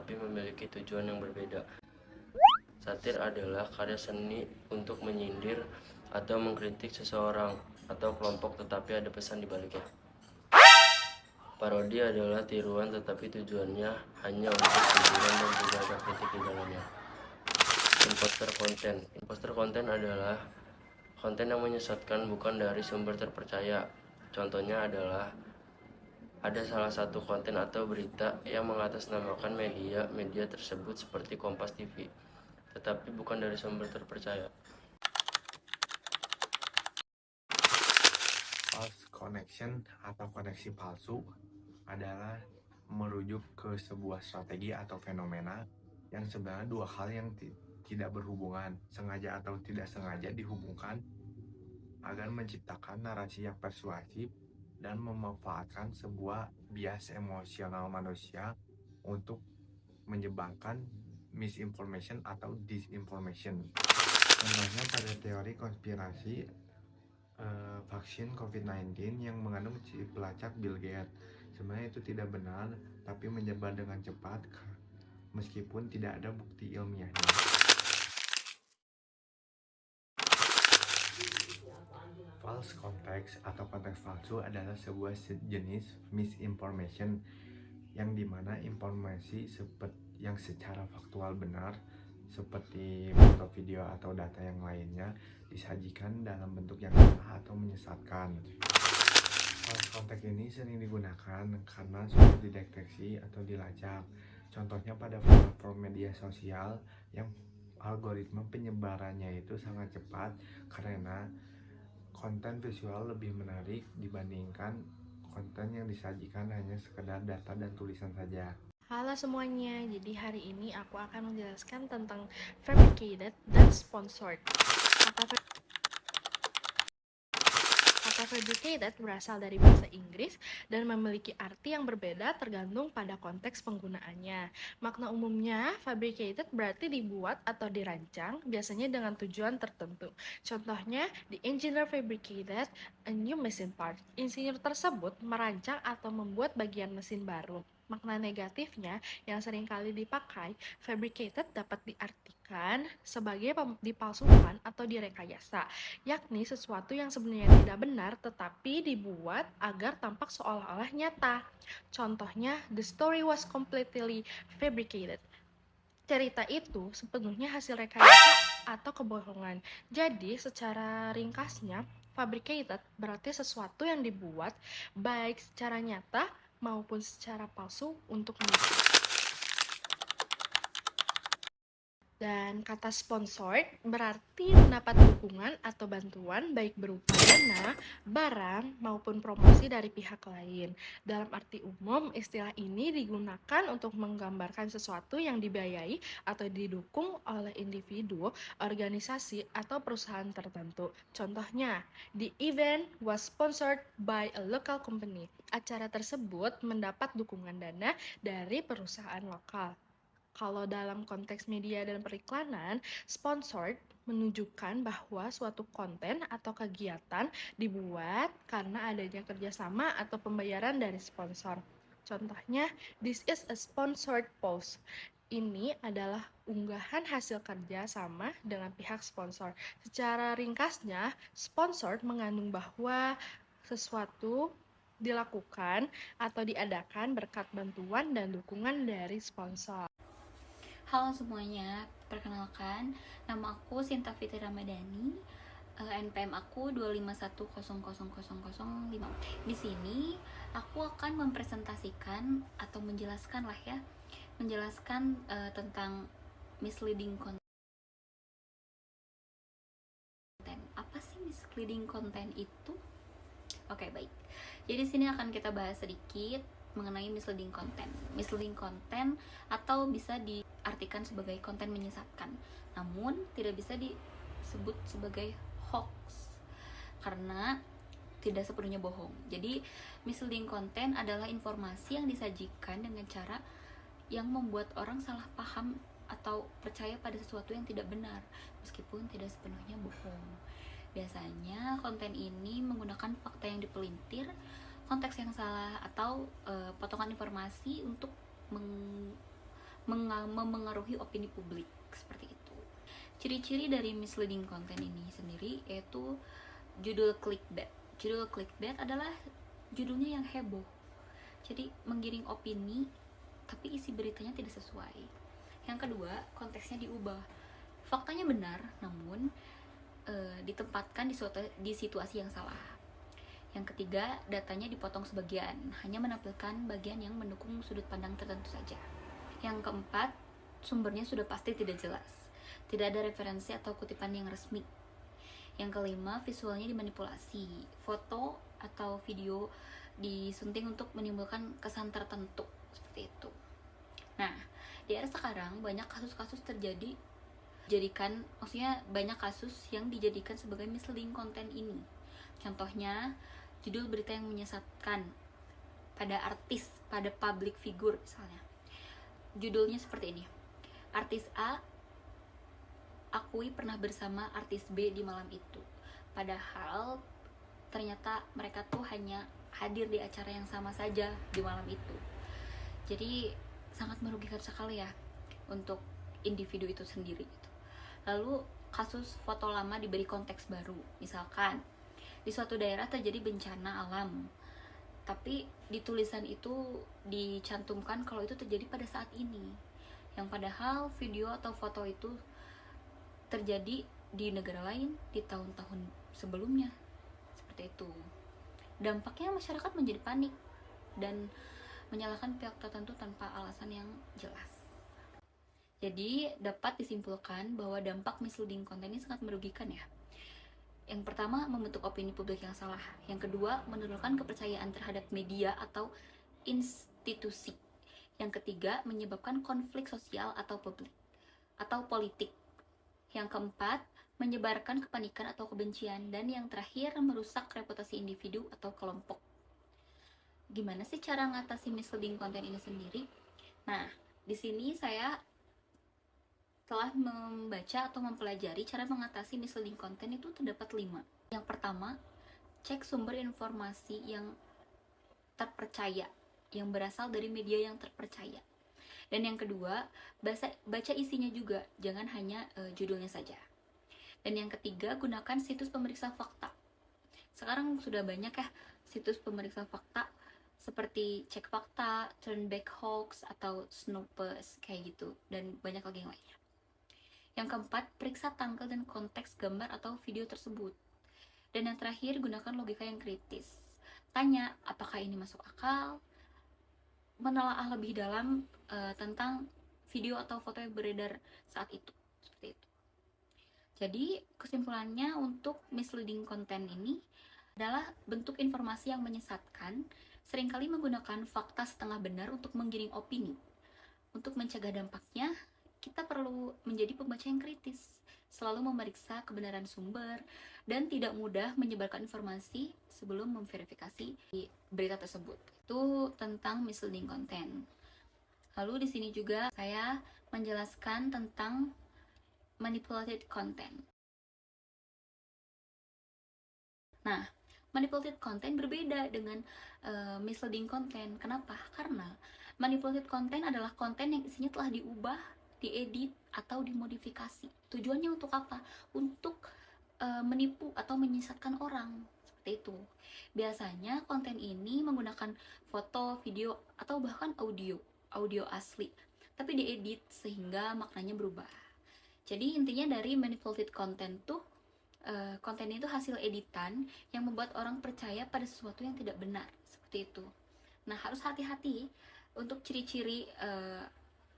tetapi memiliki tujuan yang berbeda. Satir adalah karya seni untuk menyindir atau mengkritik seseorang atau kelompok tetapi ada pesan di baliknya. Parodi adalah tiruan tetapi tujuannya hanya untuk hiburan dan tidak ada kritik di dalamnya. Imposter konten. Imposter konten adalah konten yang menyesatkan bukan dari sumber terpercaya. Contohnya adalah ada salah satu konten atau berita yang mengatasnamakan media tersebut seperti Kompas TV, tetapi bukan dari sumber terpercaya. False connection atau koneksi palsu adalah merujuk ke sebuah strategi atau fenomena yang sebenarnya dua hal yang tidak berhubungan, sengaja atau tidak sengaja dihubungkan agar menciptakan narasi yang persuasif dan memanfaatkan sebuah bias emosional manusia untuk menyebarkan misinformation atau disinformation. Contohnya pada teori konspirasi vaksin COVID-19 yang mengandung chip pelacak Bill Gates. Sebenarnya itu tidak benar, tapi menyebar dengan cepat meskipun tidak ada bukti ilmiahnya. False context atau konteks palsu adalah sebuah jenis misinformation yang dimana informasi yang secara faktual benar seperti foto, video, atau data yang lainnya disajikan dalam bentuk yang salah atau menyesatkan. False context ini sering digunakan karena sulit dideteksi atau dilacak. Contohnya pada platform media sosial yang algoritma penyebarannya itu sangat cepat karena konten visual lebih menarik dibandingkan konten yang disajikan hanya sekedar data dan tulisan saja. Halo semuanya, jadi hari ini aku akan menjelaskan tentang fabricated dan sponsored. Kata fabricated berasal dari bahasa Inggris dan memiliki arti yang berbeda tergantung pada konteks penggunaannya. Makna umumnya, fabricated berarti dibuat atau dirancang, biasanya dengan tujuan tertentu. Contohnya, the engineer fabricated a new machine part. Insinyur tersebut merancang atau membuat bagian mesin baru. Makna negatifnya yang seringkali dipakai, fabricated dapat diartikan sebagai dipalsukan atau direkayasa, yakni sesuatu yang sebenarnya tidak benar tetapi dibuat agar tampak seolah-olah nyata. Contohnya, the story was completely fabricated. Cerita itu sepenuhnya hasil rekayasa atau kebohongan. Jadi, secara ringkasnya, fabricated berarti sesuatu yang dibuat baik secara nyata maupun secara palsu untuk menipu. Dan kata sponsored berarti mendapat dukungan atau bantuan baik berupa dana, barang, maupun promosi dari pihak lain. Dalam arti umum, istilah ini digunakan untuk menggambarkan sesuatu yang dibiayai atau didukung oleh individu, organisasi, atau perusahaan tertentu. Contohnya, the event was sponsored by a local company. Acara tersebut mendapat dukungan dana dari perusahaan lokal. Kalau dalam konteks media dan periklanan, sponsored menunjukkan bahwa suatu konten atau kegiatan dibuat karena adanya kerjasama atau pembayaran dari sponsor. Contohnya, this is a sponsored post. Ini adalah unggahan hasil kerja sama dengan pihak sponsor. Secara ringkasnya, sponsored mengandung bahwa sesuatu dilakukan atau diadakan berkat bantuan dan dukungan dari sponsor. Halo semuanya, perkenalkan, nama aku Sinta Fitri Ramadhani, NPM aku 251000005. Di sini aku akan mempresentasikan atau menjelaskan tentang misleading content. Apa sih misleading content itu? Oke, baik. Jadi sini akan kita bahas sedikit mengenai misleading content. Misleading content atau bisa diartikan sebagai konten menyesatkan, namun tidak bisa disebut sebagai hoax karena tidak sepenuhnya bohong. Jadi misleading content adalah informasi yang disajikan dengan cara yang membuat orang salah paham atau percaya pada sesuatu yang tidak benar meskipun tidak sepenuhnya bohong. Biasanya konten ini menggunakan fakta yang dipelintir, konteks yang salah, atau potongan informasi untuk memengaruhi opini publik, seperti itu. Ciri-ciri dari misleading content ini sendiri yaitu judul clickbait. Judul clickbait adalah judulnya yang heboh, jadi menggiring opini tapi isi beritanya tidak sesuai. Yang kedua, konteksnya diubah. Faktanya benar, namun ditempatkan di situasi yang salah. Yang ketiga, datanya dipotong sebagian, hanya menampilkan bagian yang mendukung sudut pandang tertentu saja. Yang keempat, sumbernya sudah pasti tidak jelas, tidak ada referensi atau kutipan yang resmi. Yang kelima, visualnya dimanipulasi, foto atau video disunting untuk menimbulkan kesan tertentu, seperti itu. Nah, di era sekarang banyak kasus-kasus maksudnya banyak kasus yang dijadikan sebagai misleading content ini. Contohnya, judul berita yang menyesatkan pada artis, pada public figure misalnya. Judulnya seperti ini: artis A akui pernah bersama artis B di malam itu. Padahal ternyata mereka tuh hanya hadir di acara yang sama saja di malam itu. Jadi sangat merugikan sekali ya untuk individu itu sendiri gitu. Lalu kasus foto lama diberi konteks baru. Misalkan di suatu daerah terjadi bencana alam, tapi di tulisan itu dicantumkan kalau itu terjadi pada saat ini, yang padahal video atau foto itu terjadi di negara lain di tahun-tahun sebelumnya, seperti itu. Dampaknya masyarakat menjadi panik dan menyalahkan pihak tertentu tanpa alasan yang jelas. Jadi dapat disimpulkan bahwa dampak misleading content ini sangat merugikan ya. Yang pertama, membentuk opini publik yang salah. Yang kedua, menurunkan kepercayaan terhadap media atau institusi. Yang ketiga, menyebabkan konflik sosial atau publik atau politik. Yang keempat, menyebarkan kepanikan atau kebencian. Dan yang terakhir, merusak reputasi individu atau kelompok. Gimana sih cara ngatasi misleading content ini sendiri? Nah, di sini saya telah membaca atau mempelajari cara mengatasi misleading content itu terdapat 5. Yang pertama, cek sumber informasi yang terpercaya, yang berasal dari media yang terpercaya. Dan yang kedua, baca isinya juga, jangan hanya judulnya saja. Dan yang ketiga, gunakan situs pemeriksa fakta. Sekarang sudah banyak ya situs pemeriksa fakta seperti Cek Fakta, Turnback Hoax, atau Snoopers kayak gitu, dan banyak lagi yang lainnya. Yang keempat, periksa tanggal dan konteks gambar atau video tersebut. Dan yang terakhir, gunakan logika yang kritis. Tanya, apakah ini masuk akal? Menelaah lebih dalam tentang video atau foto yang beredar saat itu. Seperti itu. Jadi, kesimpulannya untuk misleading content ini adalah bentuk informasi yang menyesatkan, seringkali menggunakan fakta setengah benar untuk menggiring opini. Untuk mencegah dampaknya, kita perlu menjadi pembaca yang kritis, selalu memeriksa kebenaran sumber, dan tidak mudah menyebarkan informasi sebelum memverifikasi berita tersebut. Itu tentang misleading content. Lalu di sini juga saya menjelaskan tentang manipulated content. Nah, manipulated content berbeda dengan misleading content. Kenapa? Karena manipulated content adalah konten yang isinya telah diubah, diedit, atau dimodifikasi. Tujuannya untuk apa? Untuk menipu atau menyesatkan orang. Seperti itu. Biasanya konten ini menggunakan foto, video, atau bahkan audio asli, tapi diedit sehingga maknanya berubah. Jadi intinya dari manipulated content tuh, konten itu hasil editan yang membuat orang percaya pada sesuatu yang tidak benar, seperti itu. Nah, harus hati-hati untuk ciri-ciri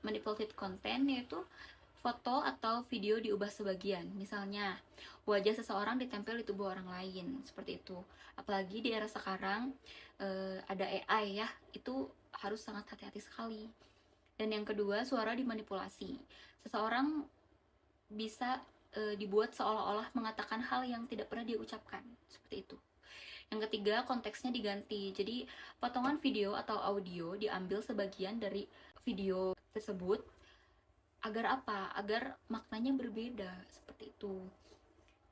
manipulated content, yaitu foto atau video diubah sebagian. Misalnya, wajah seseorang ditempel di tubuh orang lain, seperti itu. Apalagi di era sekarang ada AI ya, itu harus sangat hati-hati sekali. Dan yang kedua, suara dimanipulasi. Seseorang bisa dibuat seolah-olah mengatakan hal yang tidak pernah dia ucapkan, seperti itu. Yang ketiga, konteksnya diganti. Jadi, potongan video atau audio diambil sebagian dari video tersebut. Agar apa? Agar maknanya berbeda, seperti itu.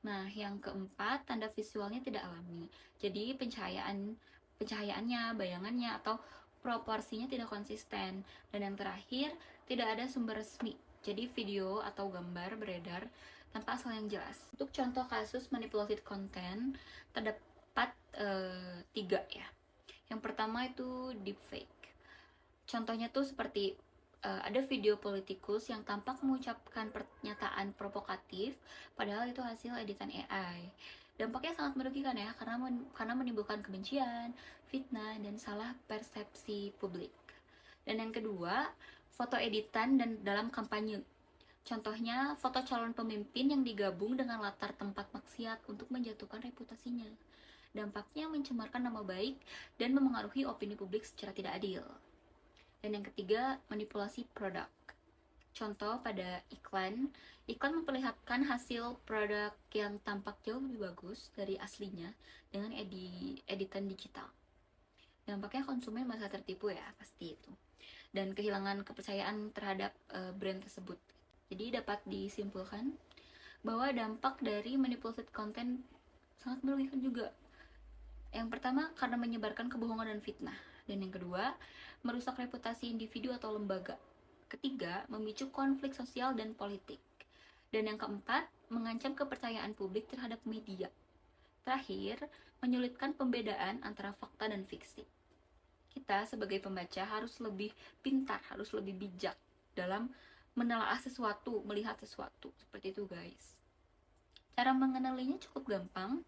Nah, yang keempat, tanda visualnya tidak alami. Jadi, pencahayaannya, bayangannya, atau proporsinya tidak konsisten. Dan yang terakhir, tidak ada sumber resmi. Jadi video atau gambar beredar tanpa asal yang jelas. Untuk contoh kasus manipulated content terdapat 3 ya. Yang pertama itu deepfake. Contohnya tuh seperti ada video politikus yang tampak mengucapkan pernyataan provokatif padahal itu hasil editan AI. Dampaknya sangat merugikan ya, karena menimbulkan kebencian, fitnah, dan salah persepsi publik. Dan yang kedua, foto editan dan dalam kampanye. Contohnya, foto calon pemimpin yang digabung dengan latar tempat maksiat untuk menjatuhkan reputasinya. Dampaknya mencemarkan nama baik dan memengaruhi opini publik secara tidak adil. Dan yang ketiga, manipulasi produk. Contoh pada iklan memperlihatkan hasil produk yang tampak jauh lebih bagus dari aslinya dengan editan digital. Dampaknya konsumen merasa tertipu ya, pasti itu. Dan kehilangan kepercayaan terhadap brand tersebut. Jadi dapat disimpulkan bahwa dampak dari manipulated content sangat merugikan juga. Yang pertama, karena menyebarkan kebohongan dan fitnah. Dan yang kedua, merusak reputasi individu atau lembaga. Ketiga, memicu konflik sosial dan politik. Dan yang keempat, mengancam kepercayaan publik terhadap media. Terakhir, menyulitkan pembedaan antara fakta dan fiksi. Kita sebagai pembaca harus lebih pintar, harus lebih bijak dalam menelaah sesuatu, melihat sesuatu. Seperti itu guys. Cara mengenalinya cukup gampang,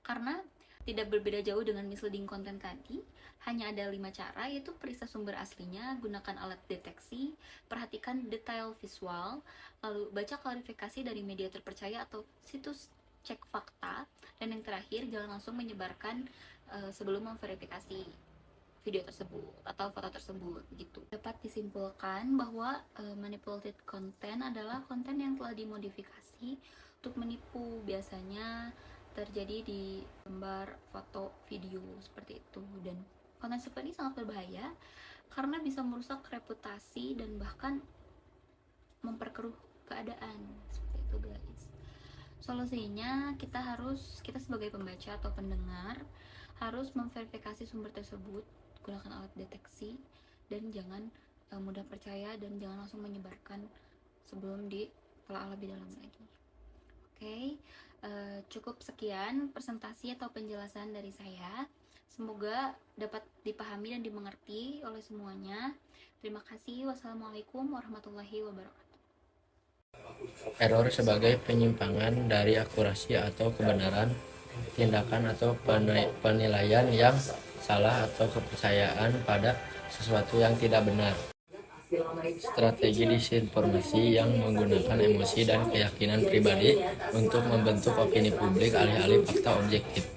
karena tidak berbeda jauh dengan misleading content tadi. Hanya ada 5 cara, yaitu periksa sumber aslinya, gunakan alat deteksi, perhatikan detail visual, lalu baca klarifikasi dari media terpercaya atau situs cek fakta, dan yang terakhir, jangan langsung menyebarkan sebelum memverifikasi video tersebut atau foto tersebut gitu. Dapat disimpulkan bahwa manipulated content adalah konten yang telah dimodifikasi untuk menipu, biasanya terjadi di gambar, foto, video seperti itu. Dan konten seperti ini sangat berbahaya karena bisa merusak reputasi dan bahkan memperkeruh keadaan. Seperti itu guys. Solusinya kita sebagai pembaca atau pendengar harus memverifikasi sumber tersebut, gunakan alat deteksi, dan jangan mudah percaya dan jangan langsung menyebarkan sebelum ditelaah lebih dalam lagi. Oke, cukup sekian presentasi atau penjelasan dari saya. Semoga dapat dipahami dan dimengerti oleh semuanya. Terima kasih. Wassalamualaikum warahmatullahi wabarakatuh. Error sebagai penyimpangan dari akurasi atau kebenaran, tindakan atau penilaian yang salah atau kepercayaan pada sesuatu yang tidak benar. Strategi disinformasi yang menggunakan emosi dan keyakinan pribadi untuk membentuk opini publik alih-alih fakta objektif.